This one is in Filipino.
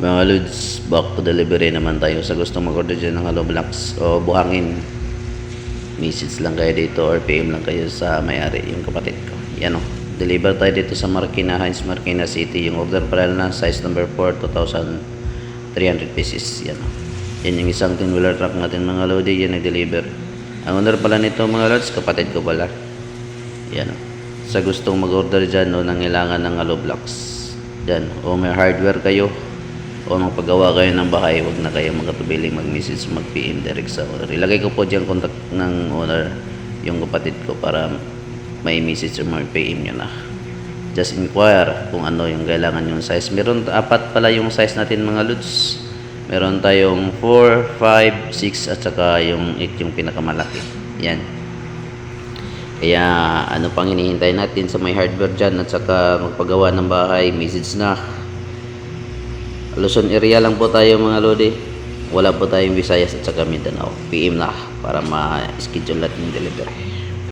Mga lods, back to delivery naman tayo sa gustong mag-order dyan ng Hollow Blocks o buhangin. Message lang kayo dito or PM lang kayo sa may-ari, yung kapatid ko. Yan o. Deliver tayo dito sa Marikina Heights, Marikina City. Yung order pala na size number 4, 2,300 pieces. Yan o. Yan yung isang 10-wheeler truck natin mga lodi. Yan nag-deliver. Ang owner pala nito mga lods, kapatid ko pala. Yan o. Sa gustong mag-order dyan o nangailangan ng Hollow Blocks. Yan. O may hardware kayo o magpagawa kayo ng bahay, huwag na kayo magkatubiling mag-message, mag-PM direct sa owner. Ilagay ko po dyan contact ng owner, yung kapatid ko, para may message o mag-PM nyo na. Just inquire kung ano yung kailangan yung size. Meron apat pala yung size natin mga lods. Meron tayong 4, 5, 6 at saka yung 8 yung pinakamalaki. Yan. Kaya ano pang hinihintay natin sa may hardware dyan at saka magpagawa ng bahay, message na. Luzon area lang po tayo mga lodi. Wala po tayong Visayas at saka Mindanao. PM na para ma-schedule natin yung delivery.